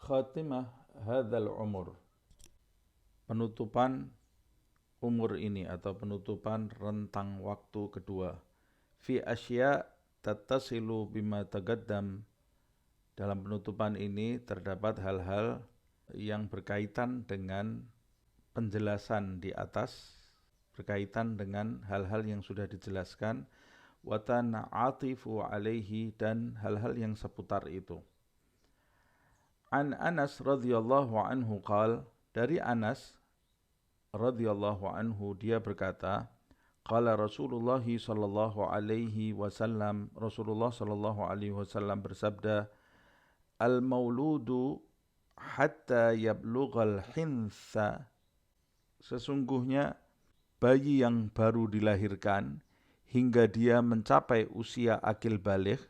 Khatimah hadzal umur. Penutupan umur ini atau penutupan rentang waktu kedua. Fi asya tattasilu bima taqaddam. Dalam penutupan ini terdapat hal-hal yang berkaitan dengan penjelasan di atas, berkaitan dengan hal-hal yang sudah dijelaskan, wa tan'atifu alaihi, dan hal-hal yang seputar itu. An Anas radhiyallahu anhu qal, dari Anas radhiyallahu anhu dia berkata, qala Rasulullah sallallahu alaihi wasallam, Rasulullah sallallahu alaihi wasallam bersabda, al mauludu hatta yablughal hintsa, sesungguhnya bayi yang baru dilahirkan hingga dia mencapai usia akil baligh,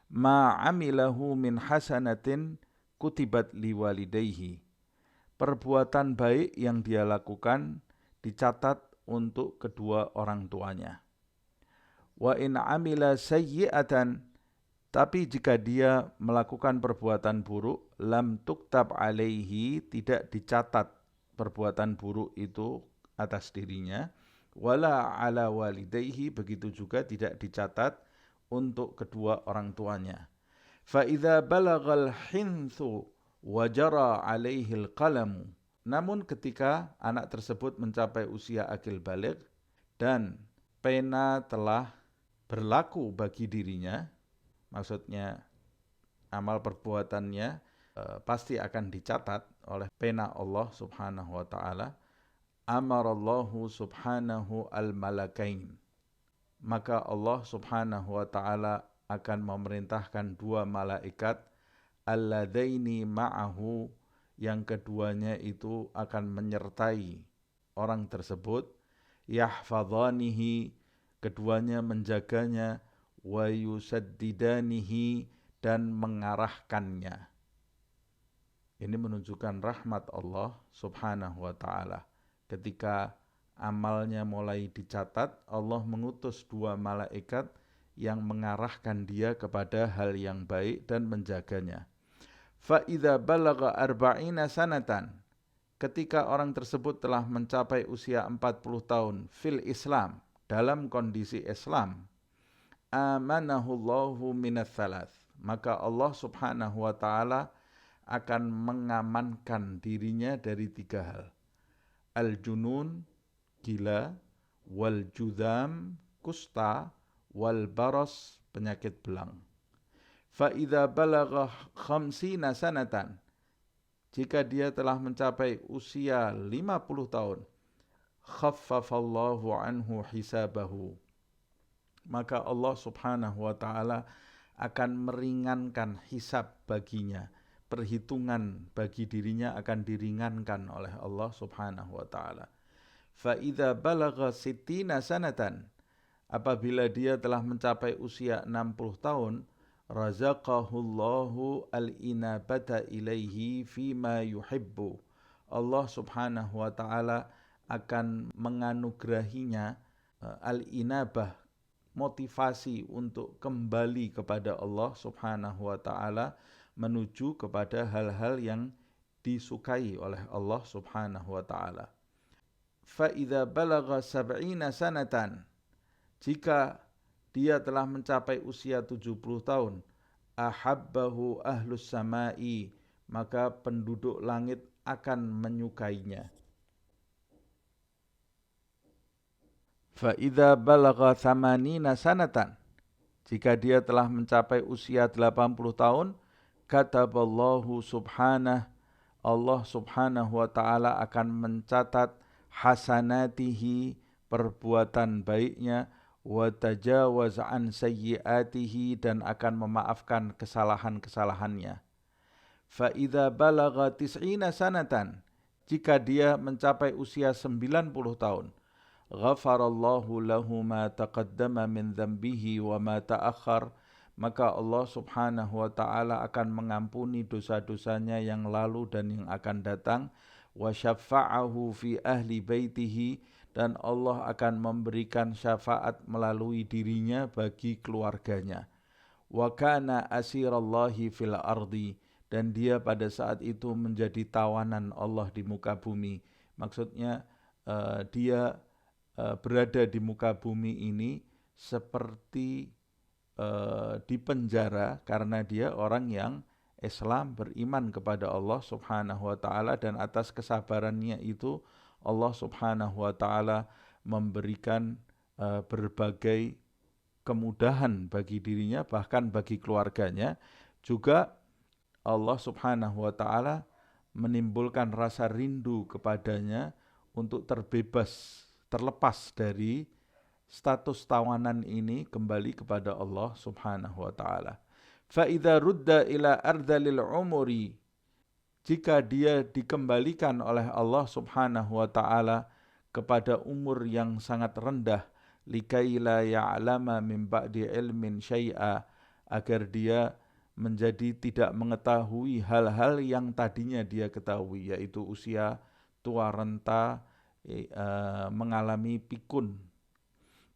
ma amilahu min hasanatin kutibat liwalidayhi, perbuatan baik yang dia lakukan dicatat untuk kedua orang tuanya. Wa in amila sayyi'atan, tapi jika dia melakukan perbuatan buruk, lam tuktab alaihi, tidak dicatat perbuatan buruk itu atas dirinya, wala ala walidayhi, begitu juga tidak dicatat untuk kedua orang tuanya. فَإِذَا بَلَغَ الْحِنْثُ وَجَرَى عَلَيْهِ الْقَلَمُ, namun ketika anak tersebut mencapai usia akil baligh dan pena telah berlaku bagi dirinya, maksudnya amal perbuatannya pasti akan dicatat oleh pena Allah subhanahu wa ta'ala, amarallahu subhanahu al-malakain, maka Allah subhanahu wa ta'ala akan memerintahkan dua malaikat, alladaini ma'ahu, yang keduanya itu akan menyertai orang tersebut, yahfadhanihi, keduanya menjaganya, wa yusaddidanihi, dan mengarahkannya. Ini menunjukkan rahmat Allah subhanahu wa ta'ala. Ketika amalnya mulai dicatat, Allah mengutus dua malaikat yang mengarahkan dia kepada hal yang baik dan menjaganya. فَإِذَا بَلَغَ 40 sanatan, ketika orang tersebut telah mencapai usia 40 tahun, fil Islam, dalam kondisi Islam, amanahullahu minas thalath, maka Allah subhanahu wa ta'ala akan mengamankan dirinya dari tiga hal. Al-junun, gila, wal-judham, kusta, wal baros, penyakit belang. Fa idza balagha 50 sanatan, jika dia telah mencapai usia 50 tahun, khaffafallahu anhu hisabahu, maka Allah subhanahu wa ta'ala akan meringankan hisab baginya, perhitungan bagi dirinya akan diringankan oleh Allah subhanahu wa ta'ala. Fa idza balagha 60 sanatan, apabila dia telah mencapai usia 60 tahun, razaqahullahu al-inabata ilaihi fima yuhibbu, Allah subhanahu wa ta'ala akan menganugerahinya al-inabah, motivasi untuk kembali kepada Allah subhanahu wa ta'ala, menuju kepada hal-hal yang disukai oleh Allah subhanahu wa ta'ala. Fa idza balagha 70 sanatan, jika dia telah mencapai usia 70 tahun, ahabbahu ahlus samai, maka penduduk langit akan menyukainya. Fa idza balagha 80 sanatan, jika dia telah mencapai usia 80 tahun, kataballahu subhanahu, Allah subhanahu wa ta'ala akan mencatat hasanatihi, perbuatan baiknya, wa tajawaz an sayyiatihi, dan akan memaafkan kesalahan-kesalahannya. Fa idza balagha 90 sanatan, jika dia mencapai usia 90 tahun, ghafarallahu lahu ma taqaddama min dhanbihi wa ma ta'akhkhar, maka Allah subhanahu wa ta'ala akan mengampuni dosa-dosanya yang lalu dan yang akan datang, wa syafa'ahu fi ahli baitihi, dan Allah akan memberikan syafaat melalui dirinya bagi keluarganya. Wa kana asirallahi fil ardi, dan dia pada saat itu menjadi tawanan Allah di muka bumi. Maksudnya dia berada di muka bumi ini seperti di penjara karena dia orang yang Islam, beriman kepada Allah Subhanahu wa taala, dan atas kesabarannya itu Allah Subhanahu wa taala memberikan berbagai kemudahan bagi dirinya, bahkan bagi keluarganya. Juga Allah Subhanahu wa taala menimbulkan rasa rindu kepadanya untuk terlepas dari status tawanan ini, kembali kepada Allah Subhanahu wa taala. Fa idza rudda ila ardalil umuri, jika dia dikembalikan oleh Allah Subhanahu wa taala kepada umur yang sangat rendah, likai la ya'lama min ba'di ilmin syai'a, agar dia menjadi tidak mengetahui hal-hal yang tadinya dia ketahui, yaitu usia tua renta, mengalami pikun.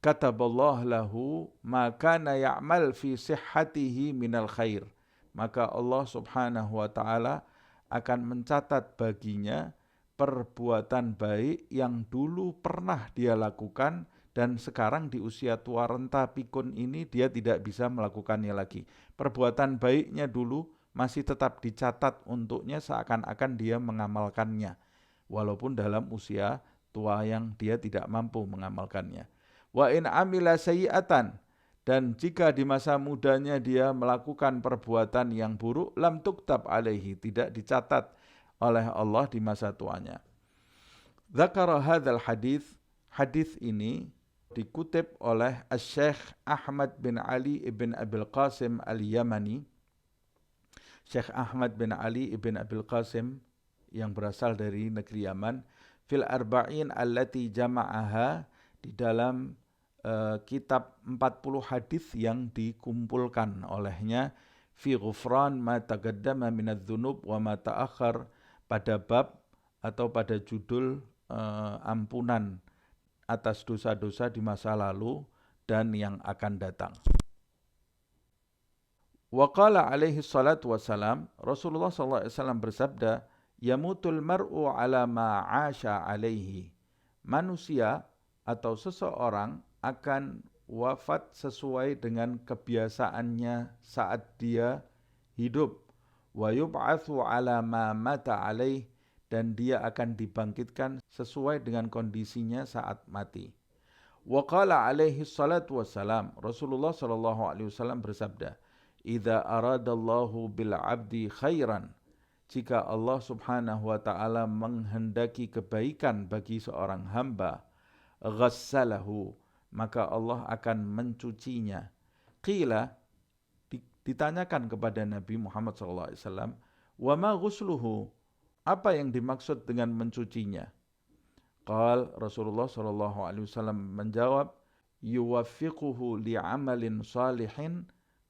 Kataballahu lahu ma kana ya'mal fi sihhatihi minal khair, maka Allah Subhanahu wa taala akan mencatat baginya perbuatan baik yang dulu pernah dia lakukan, dan sekarang di usia tua renta pikun ini dia tidak bisa melakukannya lagi. Perbuatan baiknya dulu masih tetap dicatat untuknya seakan-akan dia mengamalkannya, walaupun dalam usia tua yang dia tidak mampu mengamalkannya. Wa in amila sayyi'atan, dan jika di masa mudanya dia melakukan perbuatan yang buruk, lam tuktab alaihi, tidak dicatat oleh Allah di masa tuanya. Dzakara hadzal hadits, hadis ini dikutip oleh Syekh Ahmad bin Ali ibn Abil Qasim al-Yamani. Syekh Ahmad bin Ali ibn Abil Qasim yang berasal dari negeri Yaman, fil arba'in allati jama'aha, di dalam kitab 40 hadis yang dikumpulkan olehnya, fi ghufran ma taqaddama minadz-dzunub wa ma ta'akhkhar, pada bab atau pada judul ampunan atas dosa-dosa di masa lalu dan yang akan datang. Wa qala alaihi salatu wassalam, Rasulullah SAW bersabda, yamutul mar'u ala ma 'asha alaihi, manusia atau seseorang akan wafat sesuai dengan kebiasaannya saat dia hidup. Wa yub'atsu ala ma mata alaih, dan dia akan dibangkitkan sesuai dengan kondisinya saat mati. Wa qala alaihi salatu wassalam, Rasulullah SAW bersabda, idza aradallahu bil 'abdi khairan, jika Allah Subhanahu wa taala menghendaki kebaikan bagi seorang hamba, ghassalahu, maka Allah akan mencucinya. Qila, ditanyakan kepada Nabi Muhammad SAW, wa ma ghusluhu, apa yang dimaksud dengan mencucinya? Qal, Rasulullah SAW menjawab, yuwaffiquhu li'amalin salihin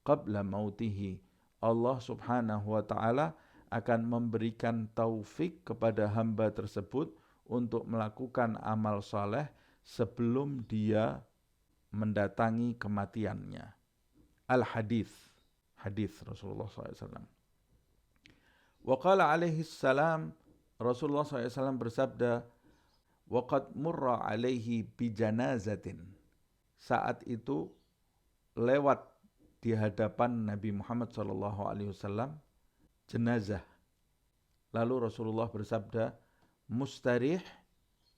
qabla mautihi, Allah Subhanahu wa ta'ala akan memberikan taufik kepada hamba tersebut untuk melakukan amal saleh sebelum dia mendatangi kematiannya. Al-hadis, hadis Rasulullah SAW. Wa qala alaihi salam, Rasulullah SAW bersabda, waqad murra alaihi bijanazatin, saat itu lewat di hadapan Nabi Muhammad SAW jenazah. Lalu Rasulullah bersabda, mustarih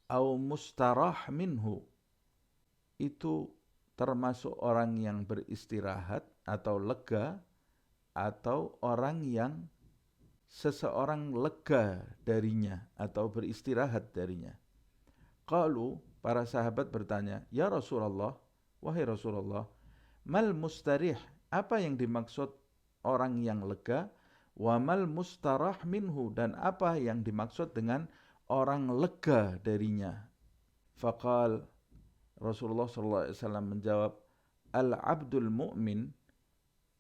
au mustarah minhu, itu termasuk orang yang beristirahat atau lega, atau orang yang seseorang lega darinya atau beristirahat darinya. Qalu, para sahabat bertanya, ya Rasulullah, wahai Rasulullah, mal mustarih, apa yang dimaksud orang yang lega, wa mal mustarah minhu, dan apa yang dimaksud dengan orang lega darinya. Faqal, Rasulullah SAW menjawab, al-abdul mu'min,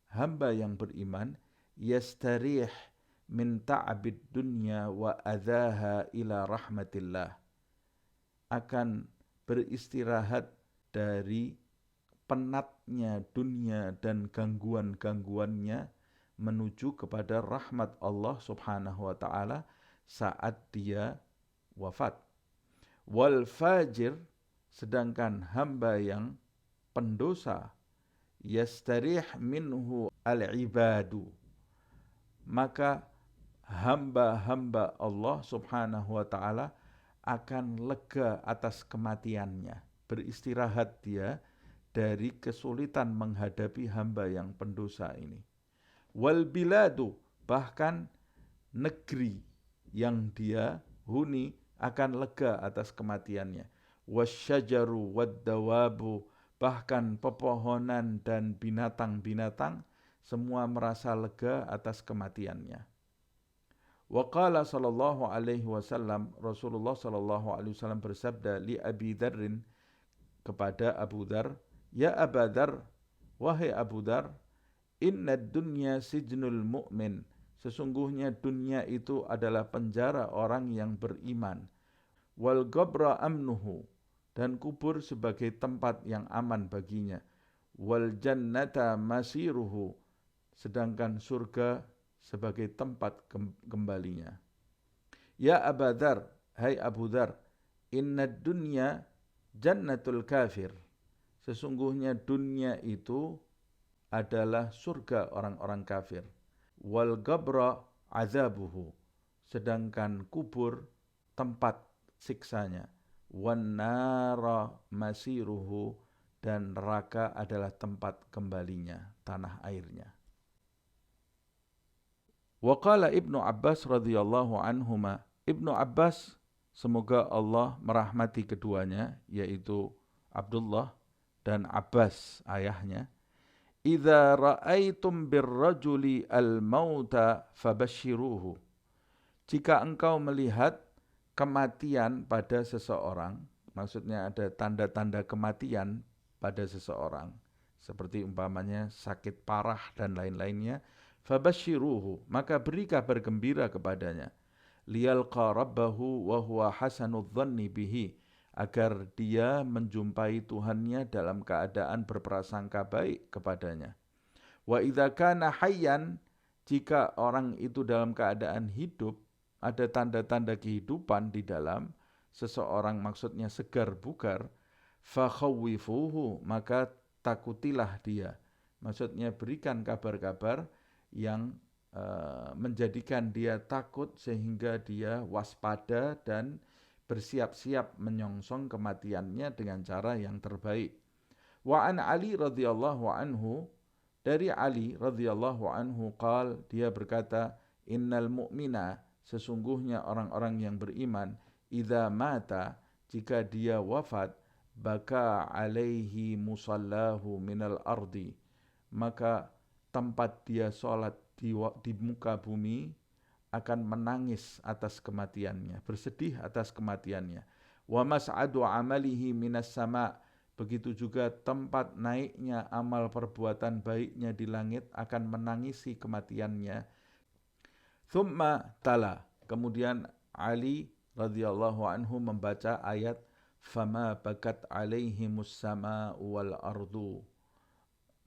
hamba yang beriman, yastarih min ta'abid dunya wa adhaha ila rahmatillah, akan beristirahat dari penatnya dunia dan gangguan-gangguannya menuju kepada rahmat Allah Subhanahu wa taala saat dia wafat. Wal fajir, sedangkan hamba yang pendosa, yastarih minhu al-ibadu, maka hamba-hamba Allah Subhanahu wa taala akan lega atas kematiannya, beristirahat dia dari kesulitan menghadapi hamba yang pendosa ini. Wal biladu, bahkan negeri yang dia huni akan lega atas kematiannya. Wasyajaru waddawabu, bahkan pepohonan dan binatang-binatang semua merasa lega atas kematiannya. Wa qala sallallahu alaihi wasallam, Rasulullah sallallahu alaihi wasallam bersabda li Abi Dzarrin, kepada Abu Dzar, ya Aba Dzar, wahai Abu Dzar, inna dunya sijnul mu'min, sesungguhnya dunia itu adalah penjara orang yang beriman. Wal qabra amnuhu, dan kubur sebagai tempat yang aman baginya. Wal jannata masiruhu, sedangkan surga sebagai tempat kembalinya. Ya Aba Dzar, hai Abu Dzar, inna dunya jannatul kafir, sesungguhnya dunia itu adalah surga orang-orang kafir. Wal qabra azabuhu, sedangkan kubur tempat siksanya. Wan nara masiruhu, dan neraka adalah tempat kembalinya, tanah airnya. Wa qala Ibnu Abbas radhiyallahu anhuma, Ibnu Abbas, semoga Allah merahmati keduanya, yaitu Abdullah dan Abbas ayahnya, idza ra'aitum birrajuli al-mauta fabashiruhu, jika engkau melihat kematian pada seseorang, maksudnya ada tanda-tanda kematian pada seseorang, seperti umpamanya sakit parah dan lain-lainnya, fabashiruhu, maka beri kabar gembira kepadanya, liyalqa rabbahu wa huwa hasanudz dhanni bihi, agar dia menjumpai Tuhannya dalam keadaan berprasangka baik kepadanya. Wa idza kana hayyan, jika orang itu dalam keadaan hidup, ada tanda-tanda kehidupan di dalam seseorang, maksudnya segar bugar, fa khawwifuhu, maka takutilah dia, maksudnya berikan kabar-kabar yang menjadikan dia takut sehingga dia waspada dan bersiap-siap menyongsong kematiannya dengan cara yang terbaik. Wa an Ali radhiyallahu anhu, dari Ali radhiyallahu anhu qal, dia berkata, innal mu'mina, sesungguhnya orang-orang yang beriman, idza mata, jika dia wafat, baka alaihi musallahu minal ardi, maka tempat dia sholat di muka bumi akan menangis atas kematiannya, bersedih atas kematiannya. Wa mas'adu amalihi minas sama, begitu juga tempat naiknya amal perbuatan baiknya di langit akan menangisi kematiannya. Thumma tala, kemudian Ali radhiyallahu anhu membaca ayat fama bakat alaihimus sama wal ardu,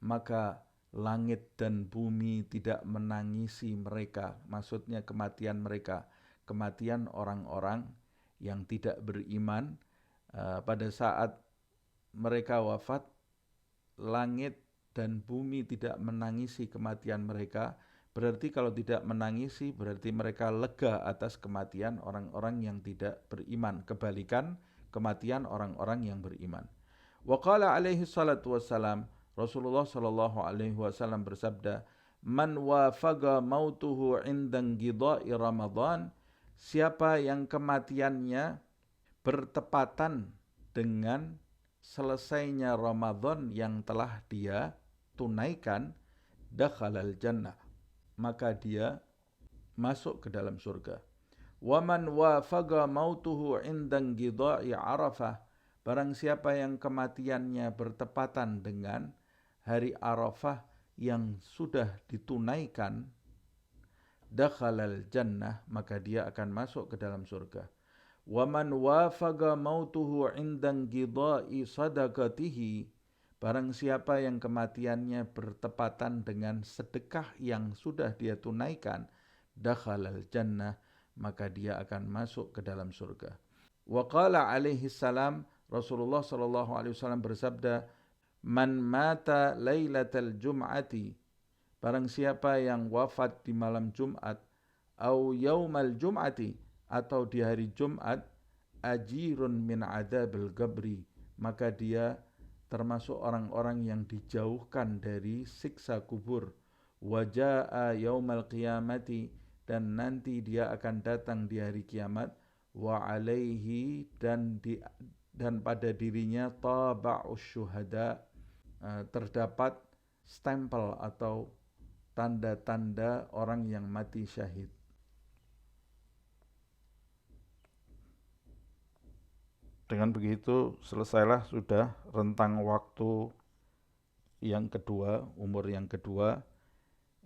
maka langit dan bumi tidak menangisi mereka, maksudnya kematian mereka, kematian orang-orang yang tidak beriman. Pada saat mereka wafat, langit dan bumi tidak menangisi kematian mereka. Berarti kalau tidak menangisi, berarti mereka lega atas kematian orang-orang yang tidak beriman. Kebalikan kematian orang-orang yang beriman. Wa qala alaihi salatu wassalam, Rasulullah sallallahu alaihi wasallam bersabda, man wafaga mautuhu indan ghidai Ramadan, siapa yang kematiannya bertepatan dengan selesainya Ramadan yang telah dia tunaikan, dakhalal jannah, maka dia masuk ke dalam surga. Wa man wafaga mautuhu indan ghidai Arafah, barang siapa yang kematiannya bertepatan dengan hari Arafah yang sudah ditunaikan, dakhalal jannah, maka dia akan masuk ke dalam surga. Wa man wafaga mautuhu indan ghidai sadaqatihi, Barang siapa yang kematiannya bertepatan dengan sedekah yang sudah dia tunaikan, dakhalal jannah, maka dia akan masuk ke dalam surga. Wa qala alaihi salam, Rasulullah sallallahu alaihi wasallam bersabda, "Man mata lailatal jum'ati", barang siapa yang wafat di malam Jumat, au yaumal jum'ati, atau di hari Jumat, ajirun min adzabil qabri, maka dia termasuk orang-orang yang dijauhkan dari siksa kubur. Wajaa yaumal qiyamati, dan nanti dia akan datang di hari kiamat. Wa alaihi, dan pada dirinya taba'us syuhada, terdapat stempel atau tanda-tanda orang yang mati syahid. Dengan begitu selesailah sudah rentang waktu yang kedua, umur yang kedua.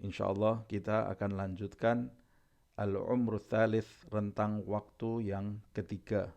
InsyaAllah kita akan lanjutkan al-umru tsalits, rentang waktu yang ketiga.